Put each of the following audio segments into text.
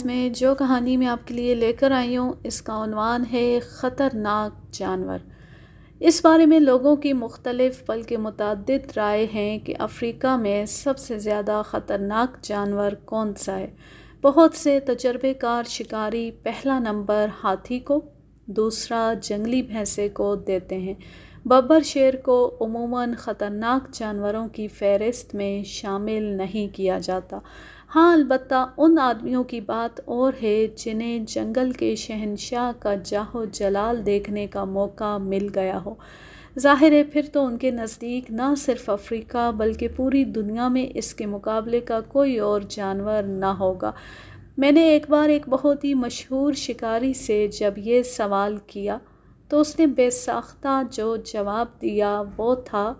آغاز میں جو کہانی میں آپ کے لیے لے کر آئی ہوں اس کا عنوان ہے خطرناک جانور۔ اس بارے میں لوگوں کی مختلف بلکہ متعدد رائے ہیں کہ افریقہ میں سب سے زیادہ خطرناک جانور کون سا ہے۔ بہت سے تجربے کار شکاری پہلا نمبر ہاتھی کو، دوسرا جنگلی بھینسے کو دیتے ہیں۔ ببر شیر کو عموماً خطرناک جانوروں کی فہرست میں شامل نہیں کیا جاتا۔ ہاں، البتہ ان آدمیوں کی بات اور ہے جنہیں جنگل کے شہنشاہ کا جاہ و جلال دیکھنے کا موقع مل گیا ہو۔ ظاہر ہے پھر تو ان کے نزدیک نہ صرف افریقہ بلکہ پوری دنیا میں اس کے مقابلے کا کوئی اور جانور نہ ہوگا۔ میں نے ایک بار ایک بہت ہی مشہور شکاری سے جب یہ سوال کیا تو اس نے بے ساختہ جو جواب دیا وہ تھا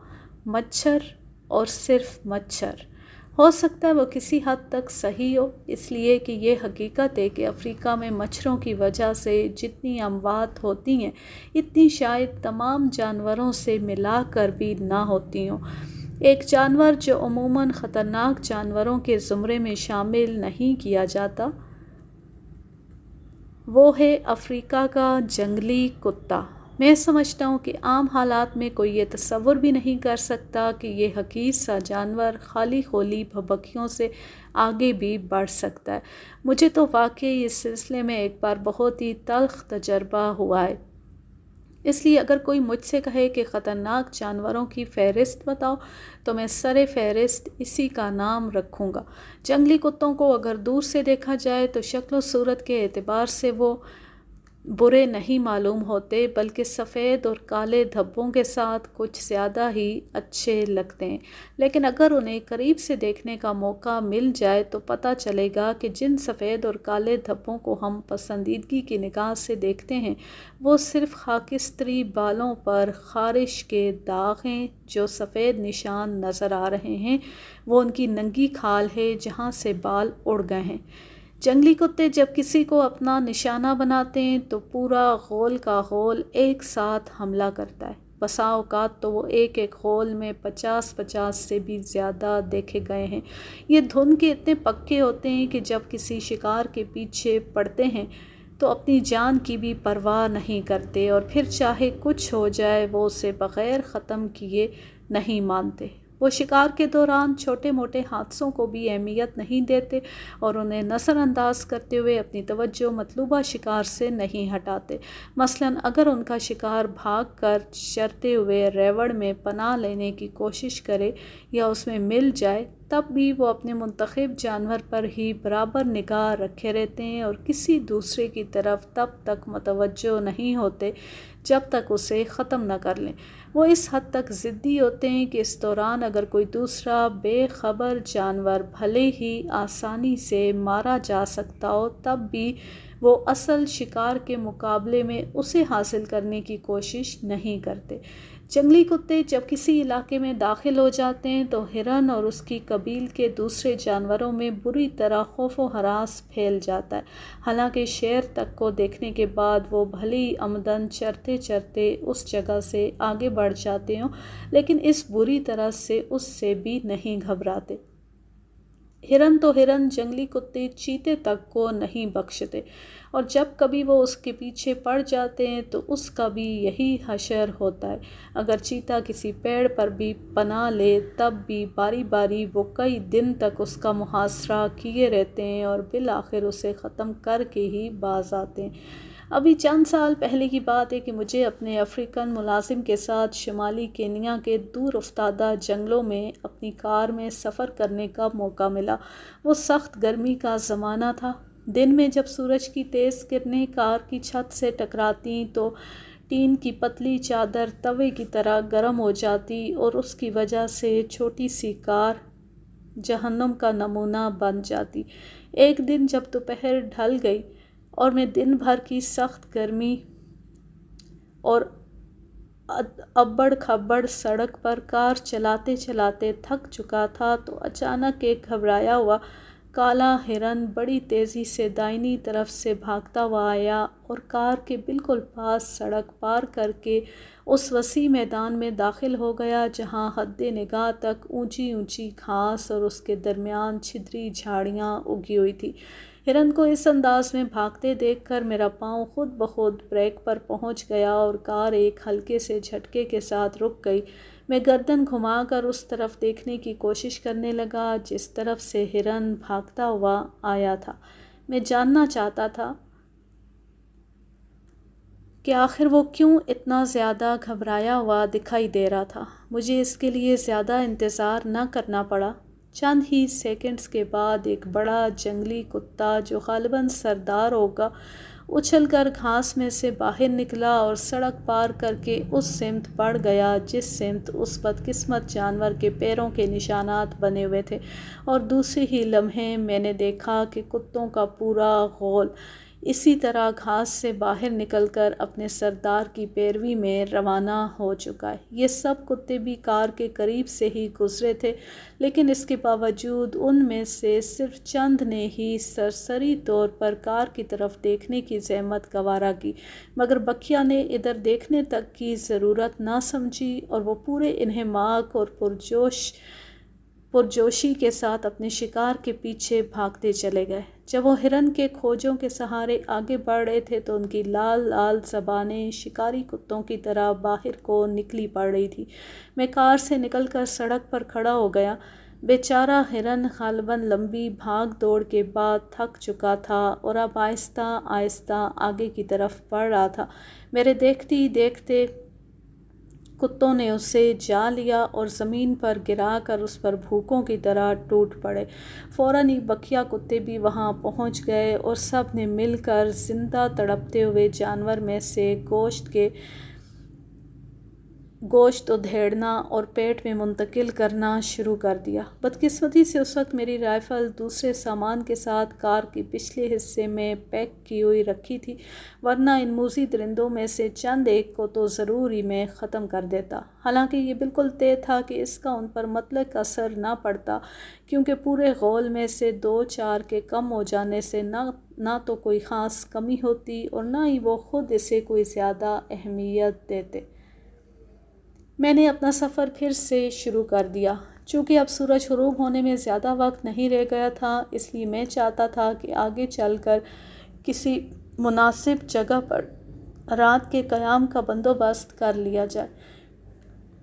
مچھر اور صرف مچھر۔ ہو سکتا ہے وہ کسی حد تک صحیح ہو، اس لیے کہ یہ حقیقت ہے کہ افریقہ میں مچھروں کی وجہ سے جتنی اموات ہوتی ہیں اتنی شاید تمام جانوروں سے ملا کر بھی نہ ہوتی ہوں۔ ایک جانور جو عموماً خطرناک جانوروں کے زمرے میں شامل نہیں کیا جاتا وہ ہے افریقہ کا جنگلی کتا۔ میں سمجھتا ہوں کہ عام حالات میں کوئی یہ تصور بھی نہیں کر سکتا کہ یہ حقیر سا جانور خالی خولی بھبکیوں سے آگے بھی بڑھ سکتا ہے۔ مجھے تو واقعی اس سلسلے میں ایک بار بہت ہی تلخ تجربہ ہوا ہے۔ اس لیے اگر کوئی مجھ سے کہے کہ خطرناک جانوروں کی فہرست بتاؤ تو میں سر فہرست اسی کا نام رکھوں گا۔ جنگلی کتوں کو اگر دور سے دیکھا جائے تو شکل و صورت کے اعتبار سے وہ برے نہیں معلوم ہوتے بلکہ سفید اور کالے دھبوں کے ساتھ کچھ زیادہ ہی اچھے لگتے ہیں، لیکن اگر انہیں قریب سے دیکھنے کا موقع مل جائے تو پتہ چلے گا کہ جن سفید اور کالے دھبوں کو ہم پسندیدگی کی نگاہ سے دیکھتے ہیں وہ صرف خاکستری بالوں پر خارش کے داغ ہیں۔ جو سفید نشان نظر آ رہے ہیں وہ ان کی ننگی کھال ہے جہاں سے بال اڑ گئے ہیں۔ جنگلی کتے جب کسی کو اپنا نشانہ بناتے ہیں تو پورا غول کا غول ایک ساتھ حملہ کرتا ہے۔ بسا اوقات تو وہ ایک ایک غول میں 50 سے بھی زیادہ دیکھے گئے ہیں۔ یہ دھن کے اتنے پکے ہوتے ہیں کہ جب کسی شکار کے پیچھے پڑتے ہیں تو اپنی جان کی بھی پرواہ نہیں کرتے اور پھر چاہے کچھ ہو جائے وہ اسے بغیر ختم کیے نہیں مانتے۔ وہ شکار کے دوران چھوٹے موٹے حادثوں کو بھی اہمیت نہیں دیتے اور انہیں نظر انداز کرتے ہوئے اپنی توجہ مطلوبہ شکار سے نہیں ہٹاتے۔ مثلاً اگر ان کا شکار بھاگ کر چرتے ہوئے ریوڑ میں پناہ لینے کی کوشش کرے یا اس میں مل جائے تب بھی وہ اپنے منتخب جانور پر ہی برابر نگاہ رکھے رہتے ہیں اور کسی دوسرے کی طرف تب تک متوجہ نہیں ہوتے جب تک اسے ختم نہ کر لیں۔ وہ اس حد تک ضدی ہوتے ہیں کہ اس دوران اگر کوئی دوسرا بے خبر جانور بھلے ہی آسانی سے مارا جا سکتا ہو تب بھی وہ اصل شکار کے مقابلے میں اسے حاصل کرنے کی کوشش نہیں کرتے۔ جنگلی کتے جب کسی علاقے میں داخل ہو جاتے ہیں تو ہرن اور اس کی قبیل کے دوسرے جانوروں میں بری طرح خوف و ہراس پھیل جاتا ہے۔ حالانکہ شیر تک کو دیکھنے کے بعد وہ بھلی عمدن چرتے چرتے اس جگہ سے آگے بڑھ جاتے ہوں لیکن اس بری طرح سے اس سے بھی نہیں گھبراتے۔ ہرن تو ہرن، جنگلی کتے چیتے تک کو نہیں بخشتے اور جب کبھی وہ اس کے پیچھے پڑ جاتے ہیں تو اس کا بھی یہی حشر ہوتا ہے۔ اگر چیتا کسی پیڑ پر بھی پناہ لے تب بھی باری باری وہ کئی دن تک اس کا محاصرہ کیے رہتے ہیں اور بالآخر اسے ختم کر کے ہی باز آتے ہیں۔ ابھی چند سال پہلے کی بات ہے کہ مجھے اپنے افریقن ملازم کے ساتھ شمالی کینیا کے دور افتادہ جنگلوں میں اپنی کار میں سفر کرنے کا موقع ملا۔ وہ سخت گرمی کا زمانہ تھا۔ دن میں جب سورج کی تیز کرنیں کار کی چھت سے ٹکراتیں تو ٹین کی پتلی چادر توے کی طرح گرم ہو جاتی اور اس کی وجہ سے چھوٹی سی کار جہنم کا نمونہ بن جاتی۔ ایک دن جب دوپہر ڈھل گئی اور میں دن بھر کی سخت گرمی اور ابڑ کھبڑ سڑک پر کار چلاتے چلاتے تھک چکا تھا تو اچانک ایک گھبرایا ہوا کالا ہرن بڑی تیزی سے دائنی طرف سے بھاگتا ہوا آیا اور کار کے بالکل پاس سڑک پار کر کے اس وسیع میدان میں داخل ہو گیا جہاں حد نگاہ تک اونچی اونچی گھاس اور اس کے درمیان چھدری جھاڑیاں اگی ہوئی تھی۔ ہرن کو اس انداز میں بھاگتے دیکھ کر میرا پاؤں خود بخود بریک پر پہنچ گیا اور کار ایک ہلکے سے جھٹکے کے ساتھ رک گئی۔ میں گردن گھما کر اس طرف دیکھنے کی کوشش کرنے لگا جس طرف سے ہرن بھاگتا ہوا آیا تھا۔ میں جاننا چاہتا تھا کہ آخر وہ کیوں اتنا زیادہ گھبرایا ہوا دکھائی دے رہا تھا۔ مجھے اس کے لیے زیادہ انتظار نہ کرنا پڑا۔ چند ہی سیکنڈز کے بعد ایک بڑا جنگلی کتا جو غالباً سردار ہوگا اچھل کر گھاس میں سے باہر نکلا اور سڑک پار کر کے اس سمت بڑھ گیا جس سمت اس بدقسمت جانور کے پیروں کے نشانات بنے ہوئے تھے، اور دوسرے ہی لمحے میں نے دیکھا کہ کتوں کا پورا غول اسی طرح گھاس سے باہر نکل کر اپنے سردار کی پیروی میں روانہ ہو چکا ہے۔ یہ سب کتے بھی کار کے قریب سے ہی گزرے تھے، لیکن اس کے باوجود ان میں سے صرف چند نے ہی سرسری طور پر کار کی طرف دیکھنے کی زحمت گوارا کی، مگر بکیا نے ادھر دیکھنے تک کی ضرورت نہ سمجھی اور وہ پورے انہماک اور پرجوشی کے ساتھ اپنے شکار کے پیچھے بھاگتے چلے گئے۔ جب وہ ہرن کے کھوجوں کے سہارے آگے بڑھ رہے تھے تو ان کی لال لال زبانیں شکاری کتوں کی طرح باہر کو نکلی پڑ رہی تھی۔ میں کار سے نکل کر سڑک پر کھڑا ہو گیا۔ بیچارہ ہرن غالباً لمبی بھاگ دوڑ کے بعد تھک چکا تھا اور اب آہستہ آہستہ آگے کی طرف بڑھ رہا تھا۔ میرے دیکھتے ہی دیکھتے کتوں نے اسے جا لیا اور زمین پر گرا کر اس پر بھوکوں کی طرح ٹوٹ پڑے۔ فوراً ہی بکیا کتے بھی وہاں پہنچ گئے اور سب نے مل کر زندہ تڑپتے ہوئے جانور میں سے گوشت ادھیڑنا اور پیٹ میں منتقل کرنا شروع کر دیا۔ بدقسمتی سے اس وقت میری رائفل دوسرے سامان کے ساتھ کار کے پچھلے حصے میں پیک کی ہوئی رکھی تھی، ورنہ ان موذی درندوں میں سے چند ایک کو تو ضرور ہی میں ختم کر دیتا۔ حالانکہ یہ بالکل طے تھا کہ اس کا ان پر مطلق اثر نہ پڑتا، کیونکہ پورے غول میں سے 2-4 کے کم ہو جانے سے نہ تو کوئی خاص کمی ہوتی اور نہ ہی وہ خود اسے کوئی زیادہ اہمیت دیتے۔ میں نے اپنا سفر پھر سے شروع کر دیا۔ چونکہ اب سورج غروب ہونے میں زیادہ وقت نہیں رہ گیا تھا، اس لیے میں چاہتا تھا کہ آگے چل کر کسی مناسب جگہ پر رات کے قیام کا بندوبست کر لیا جائے۔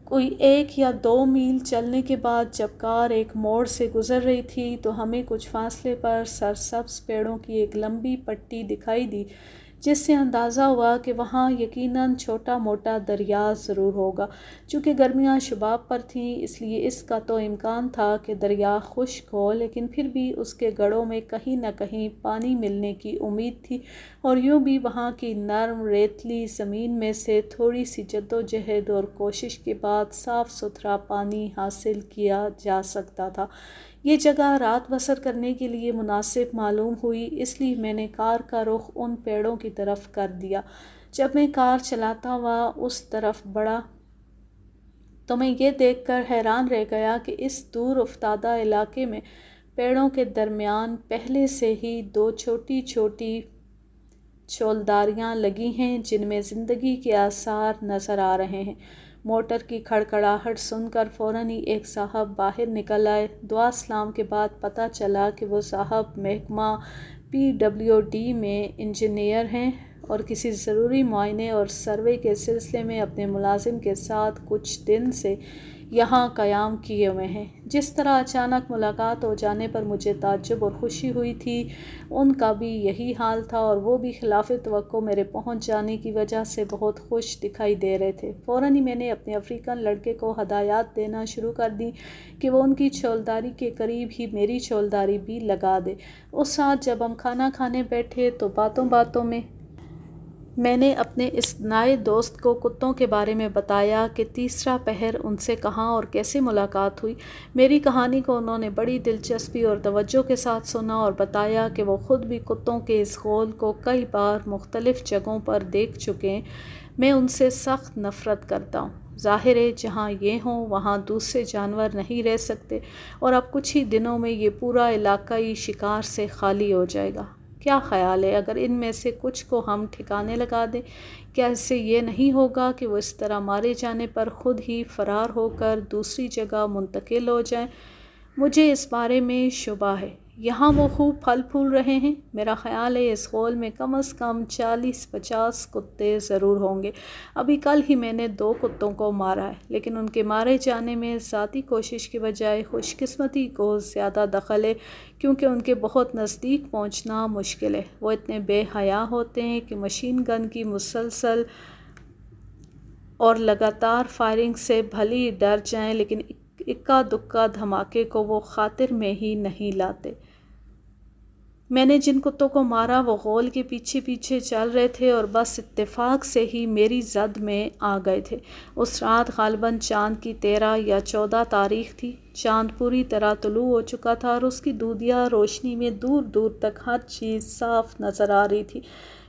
کوئی 1 یا 2 میل چلنے کے بعد جب کار ایک موڑ سے گزر رہی تھی تو ہمیں کچھ فاصلے پر سرسبز پیڑوں کی ایک لمبی پٹی دکھائی دی، جس سے اندازہ ہوا کہ وہاں یقیناً چھوٹا موٹا دریا ضرور ہوگا۔ چونکہ گرمیاں شباب پر تھیں، اس لیے اس کا تو امکان تھا کہ دریا خشک ہو، لیکن پھر بھی اس کے گڑھوں میں کہیں نہ کہیں پانی ملنے کی امید تھی، اور یوں بھی وہاں کی نرم ریتلی زمین میں سے تھوڑی سی جدوجہد اور کوشش کے بعد صاف ستھرا پانی حاصل کیا جا سکتا تھا۔ یہ جگہ رات بسر کرنے کے لیے مناسب معلوم ہوئی، اس لیے میں نے کار کا رخ ان پیڑوں کی طرف کر دیا۔ جب میں کار چلاتا ہوا اس طرف بڑھا تو میں یہ دیکھ کر حیران رہ گیا کہ اس دور افتادہ علاقے میں پیڑوں کے درمیان پہلے سے ہی 2 چھوٹی چھوٹی چھولداریاں لگی ہیں جن میں زندگی کے آثار نظر آ رہے ہیں۔ موٹر کی کھڑکھڑاہٹ سن کر فوراً ہی ایک صاحب باہر نکل آئے۔ دعا سلام کے بعد پتہ چلا کہ وہ صاحب محکمہ PWD میں انجینئر ہیں اور کسی ضروری معائنے اور سروے کے سلسلے میں اپنے ملازم کے ساتھ کچھ دن سے یہاں قیام کیے ہوئے ہیں۔ جس طرح اچانک ملاقات ہو جانے پر مجھے تعجب اور خوشی ہوئی تھی، ان کا بھی یہی حال تھا، اور وہ بھی خلاف توقع میرے پہنچ جانے کی وجہ سے بہت خوش دکھائی دے رہے تھے۔ فوراً ہی میں نے اپنے افریقن لڑکے کو ہدایات دینا شروع کر دی کہ وہ ان کی چھولداری کے قریب ہی میری چھولداری بھی لگا دے۔ اس رات جب ہم کھانا کھانے بیٹھے تو باتوں باتوں میں نے اپنے اس نئے دوست کو کتوں کے بارے میں بتایا کہ تیسرا پہر ان سے کہاں اور کیسے ملاقات ہوئی۔ میری کہانی کو انہوں نے بڑی دلچسپی اور توجہ کے ساتھ سنا اور بتایا کہ وہ خود بھی کتوں کے اس غول کو کئی بار مختلف جگہوں پر دیکھ چکے ہیں۔ میں ان سے سخت نفرت کرتا ہوں۔ ظاہر ہے جہاں یہ ہوں وہاں دوسرے جانور نہیں رہ سکتے، اور اب کچھ ہی دنوں میں یہ پورا علاقہ شکار سے خالی ہو جائے گا۔ کیا خیال ہے اگر ان میں سے کچھ کو ہم ٹھکانے لگا دیں؟ کیا اس سے یہ نہیں ہوگا کہ وہ اس طرح مارے جانے پر خود ہی فرار ہو کر دوسری جگہ منتقل ہو جائیں؟ مجھے اس بارے میں شبہ ہے۔ یہاں وہ خوب پھل پھول رہے ہیں۔ میرا خیال ہے اس غول میں کم از کم 40-50 کتے ضرور ہوں گے۔ ابھی کل ہی میں نے 2 کتوں کو مارا ہے، لیکن ان کے مارے جانے میں ذاتی کوشش کے بجائے خوش قسمتی کو زیادہ دخل ہے، کیونکہ ان کے بہت نزدیک پہنچنا مشکل ہے۔ وہ اتنے بے حیا ہوتے ہیں کہ مشین گن کی مسلسل اور لگاتار فائرنگ سے بھلی ڈر جائیں، لیکن اکا دکا دھماکے کو وہ خاطر میں ہی نہیں لاتے۔ میں نے جن کتوں کو مارا وہ غول کے پیچھے پیچھے چل رہے تھے اور بس اتفاق سے ہی میری زد میں آ گئے تھے۔ اس رات غالباً چاند کی 13 یا 14 تاریخ تھی۔ چاند پوری طرح طلوع ہو چکا تھا اور اس کی دودھیا روشنی میں دور دور تک ہر چیز صاف نظر آ رہی تھی۔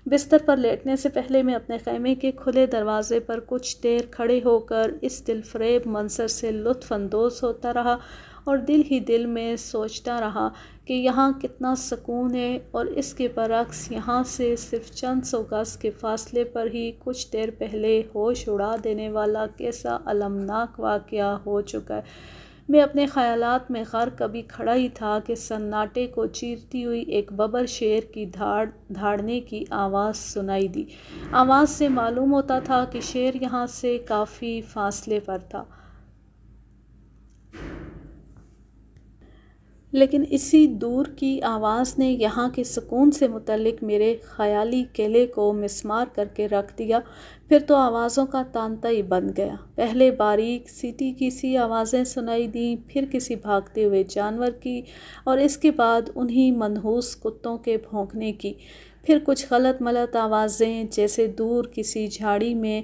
بستر پر لیٹنے سے پہلے میں اپنے خیمے کے کھلے دروازے پر کچھ دیر کھڑے ہو کر اس دل فریب منظر سے لطف اندوز ہوتا رہا اور دل ہی دل میں سوچتا رہا کہ یہاں کتنا سکون ہے، اور اس کے برعکس یہاں سے صرف چند سو گز کے فاصلے پر ہی کچھ دیر پہلے ہوش اڑا دینے والا کیسا المناک واقعہ ہو چکا ہے۔ میں اپنے خیالات میں غرق ابھی کھڑا ہی تھا کہ سناٹے کو چیرتی ہوئی ایک ببر شیر کی دھاڑنے کی آواز سنائی دی۔ آواز سے معلوم ہوتا تھا کہ شیر یہاں سے کافی فاصلے پر تھا، لیکن اسی دور کی آواز نے یہاں کے سکون سے متعلق میرے خیالی کیلے کو مسمار کر کے رکھ دیا۔ پھر تو آوازوں کا تانتا ہی بند گیا۔ پہلے باریک سیٹی کی سی آوازیں سنائی دیں، پھر کسی بھاگتے ہوئے جانور کی، اور اس کے بعد انہی منحوس کتوں کے بھونکنے کی۔ پھر کچھ غلط ملط آوازیں، جیسے دور کسی جھاڑی میں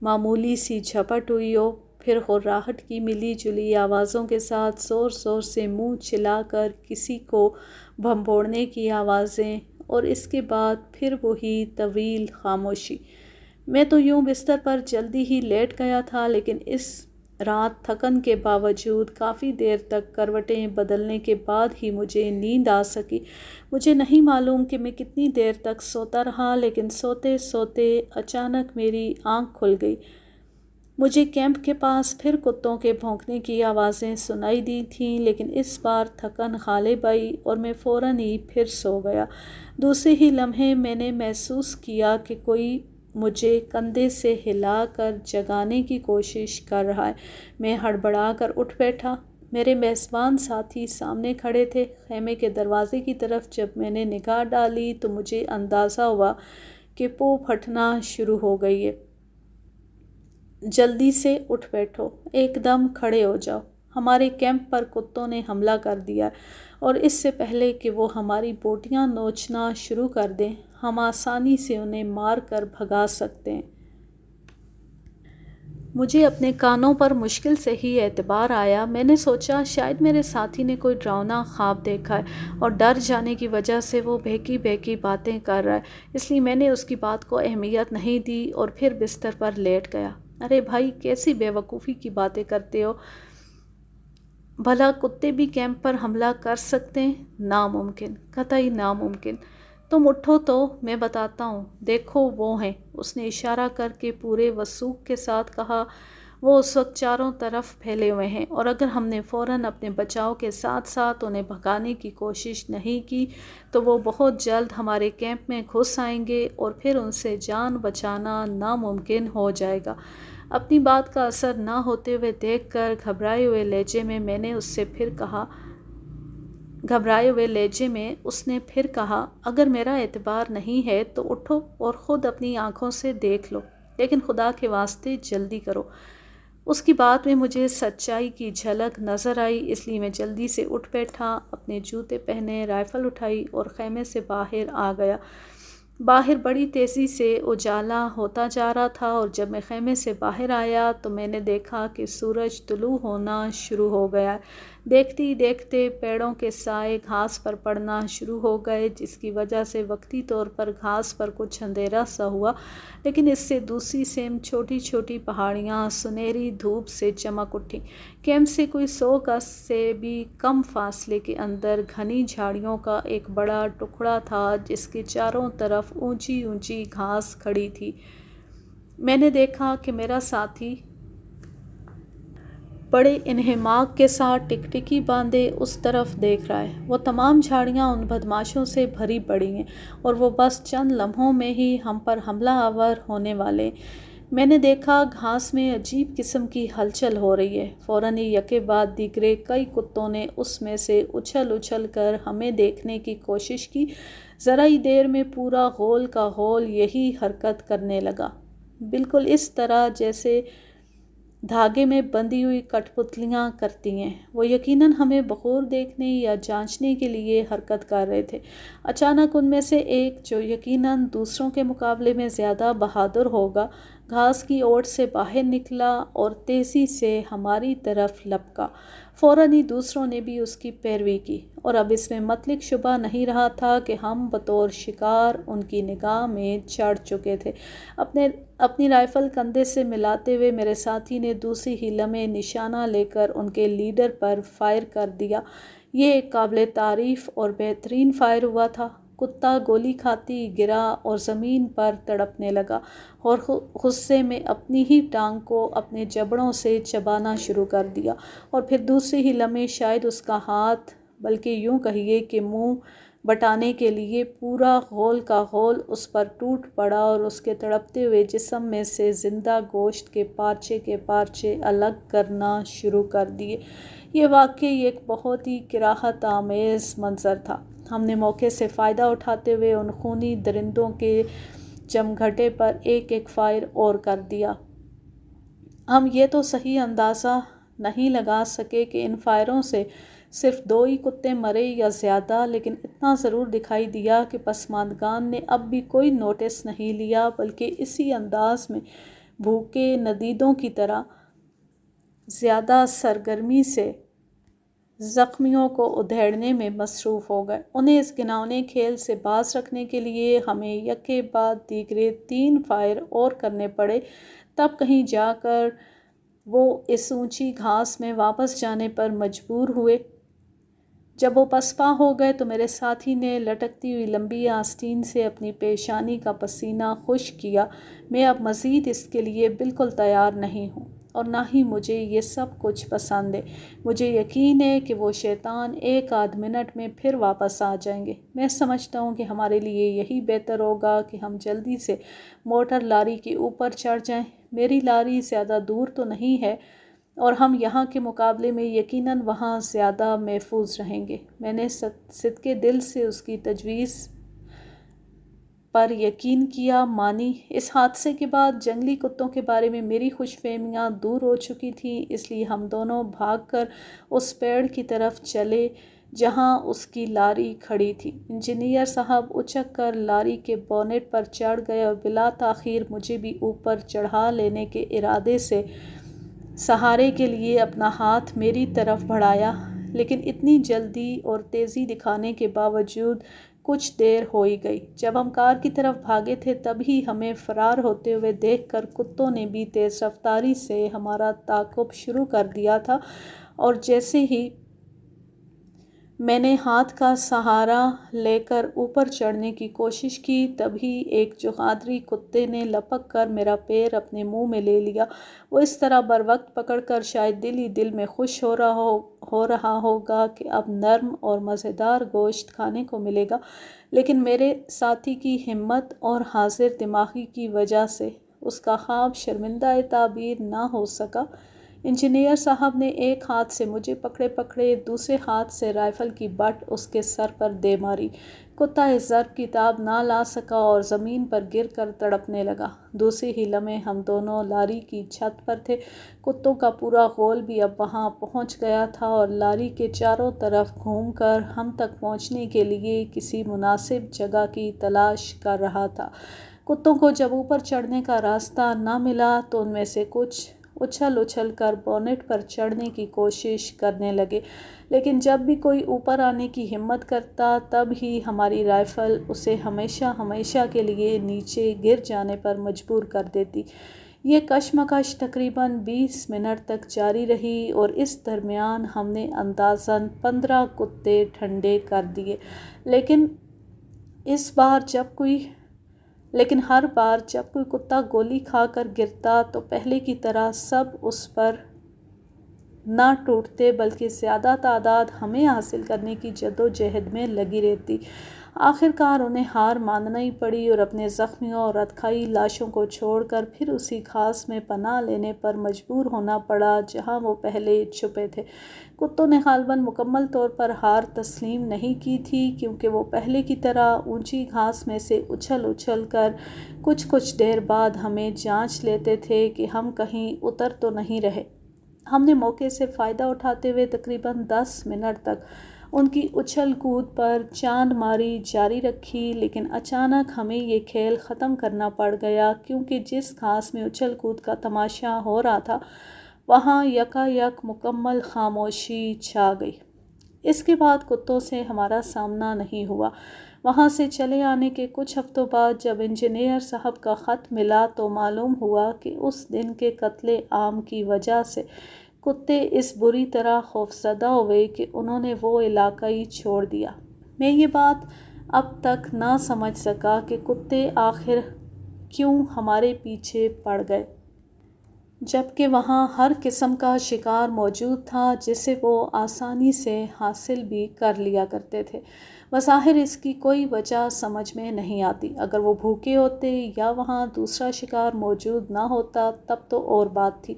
معمولی سی جھپٹ ہوئی ہو۔ پھر غراہٹ کی ملی جلی آوازوں کے ساتھ زور زور سے منہ چلا کر کسی کو بھنبوڑنے کی آوازیں، اور اس کے بعد پھر وہی طویل خاموشی۔ میں تو یوں بستر پر جلدی ہی لیٹ گیا تھا، لیکن اس رات تھکن کے باوجود کافی دیر تک کروٹیں بدلنے کے بعد ہی مجھے نیند آ سکی۔ مجھے نہیں معلوم کہ میں کتنی دیر تک سوتا رہا، لیکن سوتے سوتے اچانک میری آنکھ کھل گئی۔ مجھے کیمپ کے پاس پھر کتوں کے بھونکنے کی آوازیں سنائی دی تھیں، لیکن اس بار تھکن غالب آئی اور میں فوراً ہی پھر سو گیا۔ دوسرے ہی لمحے میں نے محسوس کیا کہ کوئی مجھے کندھے سے ہلا کر جگانے کی کوشش کر رہا ہے۔ میں ہڑبڑا کر اٹھ بیٹھا۔ میرے میزبان ساتھی سامنے کھڑے تھے۔ خیمے کے دروازے کی طرف جب میں نے نگاہ ڈالی تو مجھے اندازہ ہوا کہ پو پھٹنا شروع ہو گئی ہے۔ جلدی سے اٹھ بیٹھو، ایک دم کھڑے ہو جاؤ، ہمارے کیمپ پر کتوں نے حملہ کر دیا ہے، اور اس سے پہلے کہ وہ ہماری بوٹیاں نوچنا شروع کر دیں، ہم آسانی سے انہیں مار کر بھگا سکتے ہیں۔ مجھے اپنے کانوں پر مشکل سے ہی اعتبار آیا۔ میں نے سوچا شاید میرے ساتھی نے کوئی ڈراؤنا خواب دیکھا ہے اور ڈر جانے کی وجہ سے وہ بہکی بہکی باتیں کر رہا ہے، اس لیے میں نے اس کی بات کو اہمیت نہیں دی اور پھر بستر پر لیٹ گیا۔ ارے بھائی، کیسی بے وقوفی کی باتیں کرتے ہو؟ بھلا کتے بھی کیمپ پر حملہ کر سکتے ہیں؟ ناممکن، قطعی ناممکن۔ تم اٹھو تو میں بتاتا ہوں، دیکھو وہ ہیں۔ اس نے اشارہ کر کے پورے وثوق کے ساتھ کہا۔ وہ اس وقت چاروں طرف پھیلے ہوئے ہیں، اور اگر ہم نے فوراً اپنے بچاؤ کے ساتھ ساتھ انہیں بھگانے کی کوشش نہیں کی تو وہ بہت جلد ہمارے کیمپ میں گھس آئیں گے اور پھر ان سے جان بچانا ناممکن ہو جائے گا۔ اپنی بات کا اثر نہ ہوتے ہوئے دیکھ کر گھبرائے ہوئے لہجے میں اس نے پھر کہا، اگر میرا اعتبار نہیں ہے تو اٹھو اور خود اپنی آنکھوں سے دیکھ لو، لیکن خدا کے واسطے جلدی کرو۔ اس کی بات میں مجھے سچائی کی جھلک نظر آئی، اس لیے میں جلدی سے اٹھ بیٹھا، اپنے جوتے پہنے، رائفل اٹھائی اور خیمے سے باہر آ گیا۔ باہر بڑی تیزی سے اجالا ہوتا جا رہا تھا، اور جب میں خیمے سے باہر آیا تو میں نے دیکھا کہ سورج طلوع ہونا شروع ہو گیا ہے۔ دیکھتے ہی دیکھتے پیڑوں کے سائے گھاس پر پڑنا شروع ہو گئے، جس کی وجہ سے وقتی طور پر گھاس پر کچھ اندھیرا سا ہوا، لیکن اس سے دوسری سمت چھوٹی چھوٹی پہاڑیاں سنہری دھوپ سے چمک اٹھیں۔ کیمپ سے کوئی 100 گز سے بھی کم فاصلے کے اندر گھنی جھاڑیوں کا ایک بڑا ٹکڑا تھا، جس کے چاروں طرف اونچی اونچی گھاس کھڑی تھی۔ میں نے دیکھا کہ میرا ساتھی بڑے انہماک کے ساتھ ٹکٹکی باندھے اس طرف دیکھ رہا ہے۔ وہ تمام جھاڑیاں ان بدماشوں سے بھری پڑی ہیں اور وہ بس چند لمحوں میں ہی ہم پر حملہ آور ہونے والے ہیں۔ میں نے دیکھا گھاس میں عجیب قسم کی ہلچل ہو رہی ہے۔ فوراً ہی یکے بعد دیگرے کئی کتوں نے اس میں سے اچھل اچھل کر ہمیں دیکھنے کی کوشش کی۔ ذرا ہی دیر میں پورا غول کا غول یہی حرکت کرنے لگا، بالکل اس طرح جیسے دھاگے میں بندھی ہوئی کٹھ پتلیاں کرتی ہیں۔ وہ یقیناً ہمیں بخور دیکھنے یا جانچنے کے لیے حرکت کر رہے تھے۔ اچانک ان میں سے ایک، جو یقیناً دوسروں کے مقابلے میں زیادہ بہادر ہوگا، گھاس کی اوٹ سے باہر نکلا اور تیزی سے ہماری طرف لپکا۔ فوراً ہی دوسروں نے بھی اس کی پیروی کی، اور اب اس میں مطلق شبہ نہیں رہا تھا کہ ہم بطور شکار ان کی نگاہ میں چڑھ چکے تھے۔ اپنی رائفل کندھے سے ملاتے ہوئے میرے ساتھی نے دوسری ہی لمحے نشانہ لے کر ان کے لیڈر پر فائر کر دیا۔ یہ ایک قابل تعریف اور بہترین فائر ہوا تھا۔ کتا گولی کھاتی گرا اور زمین پر تڑپنے لگا اور غصے میں اپنی ہی ٹانگ کو اپنے جبڑوں سے چبانا شروع کر دیا، اور پھر دوسری ہی لمحے شاید اس کا ہاتھ، بلکہ یوں کہیے کہ منہ بٹانے کے لیے پورا غول کا غول اس پر ٹوٹ پڑا اور اس کے تڑپتے ہوئے جسم میں سے زندہ گوشت کے پارچے الگ کرنا شروع کر دیے۔ یہ واقعی ایک بہت ہی کراہت آمیز منظر تھا۔ ہم نے موقع سے فائدہ اٹھاتے ہوئے ان خونی درندوں کے جمگھٹے پر ایک ایک فائر اور کر دیا۔ ہم یہ تو صحیح اندازہ نہیں لگا سکے کہ ان فائروں سے صرف 2 ہی کتے مرے یا زیادہ، لیکن اتنا ضرور دکھائی دیا کہ پسماندگان نے اب بھی کوئی نوٹس نہیں لیا، بلکہ اسی انداز میں بھوکے ندیدوں کی طرح زیادہ سرگرمی سے زخمیوں کو ادھیڑنے میں مصروف ہو گئے۔ انہیں اس گھناؤنے کھیل سے باز رکھنے کے لیے ہمیں یکے بعد دیگرے 3 فائر اور کرنے پڑے، تب کہیں جا کر وہ اس اونچی گھاس میں واپس جانے پر مجبور ہوئے۔ جب وہ پسپا ہو گئے تو میرے ساتھی نے لٹکتی ہوئی لمبی آستین سے اپنی پیشانی کا پسینہ خشک کیا۔ میں اب مزید اس کے لیے بالکل تیار نہیں ہوں، اور نہ ہی مجھے یہ سب کچھ پسند ہے۔ مجھے یقین ہے کہ وہ شیطان 1 آدھ منٹ میں پھر واپس آ جائیں گے۔ میں سمجھتا ہوں کہ ہمارے لیے یہی بہتر ہوگا کہ ہم جلدی سے موٹر لاری کے اوپر چڑھ جائیں۔ میری لاری زیادہ دور تو نہیں ہے، اور ہم یہاں کے مقابلے میں یقیناً وہاں زیادہ محفوظ رہیں گے۔ میں نے صدقے دل سے اس کی تجویز پر یقین کیا مانی۔ اس حادثے کے بعد جنگلی کتوں کے بارے میں میری خوش فہمیاں دور ہو چکی تھیں، اس لیے ہم دونوں بھاگ کر اس پیڑ کی طرف چلے جہاں اس کی لاری کھڑی تھی۔ انجینئر صاحب اچک کر لاری کے بونٹ پر چڑھ گئے اور بلا تاخیر مجھے بھی اوپر چڑھا لینے کے ارادے سے سہارے کے لیے اپنا ہاتھ میری طرف بڑھایا، لیکن اتنی جلدی اور تیزی دکھانے کے باوجود کچھ دیر ہو ہی گئی۔ جب ہم کار کی طرف بھاگے تھے تب ہی ہمیں فرار ہوتے ہوئے دیکھ کر کتوں نے بھی تیز رفتاری سے ہمارا تعاقب شروع کر دیا تھا، اور جیسے ہی میں نے ہاتھ کا سہارا لے کر اوپر چڑھنے کی کوشش کی، تبھی ایک چوہدری کتے نے لپک کر میرا پیر اپنے منہ میں لے لیا۔ وہ اس طرح بروقت پکڑ کر شاید دل ہی دل میں خوش ہو رہا ہوگا کہ اب نرم اور مزیدار گوشت کھانے کو ملے گا، لیکن میرے ساتھی کی ہمت اور حاضر دماغی کی وجہ سے اس کا خواب شرمندہ تعبیر نہ ہو سکا۔ انجینئر صاحب نے ایک ہاتھ سے مجھے پکڑے دوسرے ہاتھ سے رائفل کی بٹ اس کے سر پر دے ماری۔ کتا اس ضرب کی تاب نہ لا سکا اور زمین پر گر کر تڑپنے لگا۔ دوسری ہی لمحے ہم دونوں لاری کی چھت پر تھے۔ کتوں کا پورا غول بھی اب وہاں پہنچ گیا تھا اور لاری کے چاروں طرف گھوم کر ہم تک پہنچنے کے لیے کسی مناسب جگہ کی تلاش کر رہا تھا۔ کتوں کو جب اوپر چڑھنے کا راستہ نہ ملا تو ان میں سے کچھ اچھل اچھل کر بونٹ پر چڑھنے کی کوشش کرنے لگے، لیکن جب بھی کوئی اوپر آنے کی ہمت کرتا تب ہی ہماری رائفل اسے ہمیشہ کے لیے نیچے گر جانے پر مجبور کر دیتی۔ یہ کشمکش تقریباً 20 منٹ تک جاری رہی، اور اس درمیان ہم نے اندازاً 15 کتے ٹھنڈے کر دیے، لیکن ہر بار جب کوئی کتا گولی کھا کر گرتا تو پہلے کی طرح سب اس پر نہ ٹوٹتے بلکہ زیادہ تعداد ہمیں حاصل کرنے کی جدوجہد میں لگی رہتی۔ آخرکار انہیں ہار ماننا ہی پڑی اور اپنے زخمیوں اور ردخائی لاشوں کو چھوڑ کر پھر اسی گھاس میں پناہ لینے پر مجبور ہونا پڑا جہاں وہ پہلے چھپے تھے۔ کتوں نے غالباً مکمل طور پر ہار تسلیم نہیں کی تھی، کیونکہ وہ پہلے کی طرح اونچی گھاس میں سے اچھل اچھل کر کچھ دیر بعد ہمیں جانچ لیتے تھے کہ ہم کہیں اتر تو نہیں رہے۔ ہم نے موقع سے فائدہ اٹھاتے ہوئے تقریباً 10 منٹ تک ان کی اچھل کود پر چاند ماری جاری رکھی، لیکن اچانک ہمیں یہ کھیل ختم کرنا پڑ گیا، کیونکہ جس گھاس میں اچھل کود کا تماشا ہو رہا تھا وہاں یکایک مکمل خاموشی چھا گئی۔ اس کے بعد کتوں سے ہمارا سامنا نہیں ہوا۔ وہاں سے چلے آنے کے کچھ ہفتوں بعد جب انجینئر صاحب کا خط ملا تو معلوم ہوا کہ اس دن کے قتل عام کی وجہ سے کتے اس بری طرح خوفزدہ ہوئے کہ انہوں نے وہ علاقہ ہی چھوڑ دیا۔ میں یہ بات اب تک نہ سمجھ سکا کہ کتے آخر کیوں ہمارے پیچھے پڑ گئے، جبکہ وہاں ہر قسم کا شکار موجود تھا جسے وہ آسانی سے حاصل بھی کر لیا کرتے تھے۔ بظاہر اس کی کوئی وجہ سمجھ میں نہیں آتی۔ اگر وہ بھوکے ہوتے یا وہاں دوسرا شکار موجود نہ ہوتا تب تو اور بات تھی،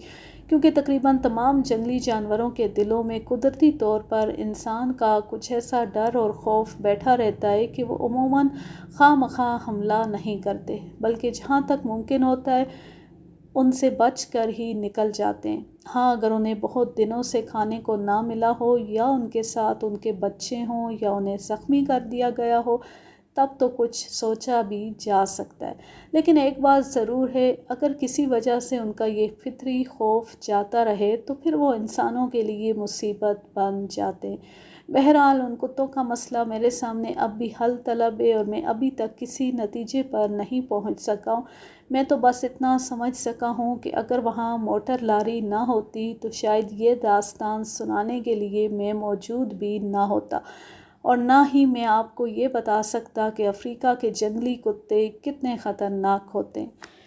کیونکہ تقریباً تمام جنگلی جانوروں کے دلوں میں قدرتی طور پر انسان کا کچھ ایسا ڈر اور خوف بیٹھا رہتا ہے کہ وہ عموماً خواہ مخواہ حملہ نہیں کرتے، بلکہ جہاں تک ممکن ہوتا ہے ان سے بچ کر ہی نکل جاتے ہیں۔ ہاں، اگر انہیں بہت دنوں سے کھانے کو نہ ملا ہو یا ان کے ساتھ ان کے بچے ہوں یا انہیں زخمی کر دیا گیا ہو تب تو کچھ سوچا بھی جا سکتا ہے، لیکن ایک بات ضرور ہے، اگر کسی وجہ سے ان کا یہ فطری خوف جاتا رہے تو پھر وہ انسانوں کے لیے مصیبت بن جاتے ہیں۔ بہرحال ان کتوں کا مسئلہ میرے سامنے اب بھی حل طلب ہے اور میں ابھی تک کسی نتیجے پر نہیں پہنچ سکا ہوں۔ میں تو بس اتنا سمجھ سکا ہوں کہ اگر وہاں موٹر لاری نہ ہوتی تو شاید یہ داستان سنانے کے لیے میں موجود بھی نہ ہوتا، اور نہ ہی میں آپ کو یہ بتا سکتا کہ افریقہ کے جنگلی کتے کتنے خطرناک ہوتے ہیں۔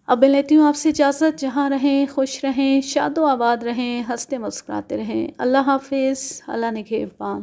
اب میں لیتی ہوں آپ سے اجازت۔ جہاں رہیں خوش رہیں، شاد و آباد رہیں، ہنستے مسکراتے رہیں۔ اللہ حافظ، اللہ نگہبان۔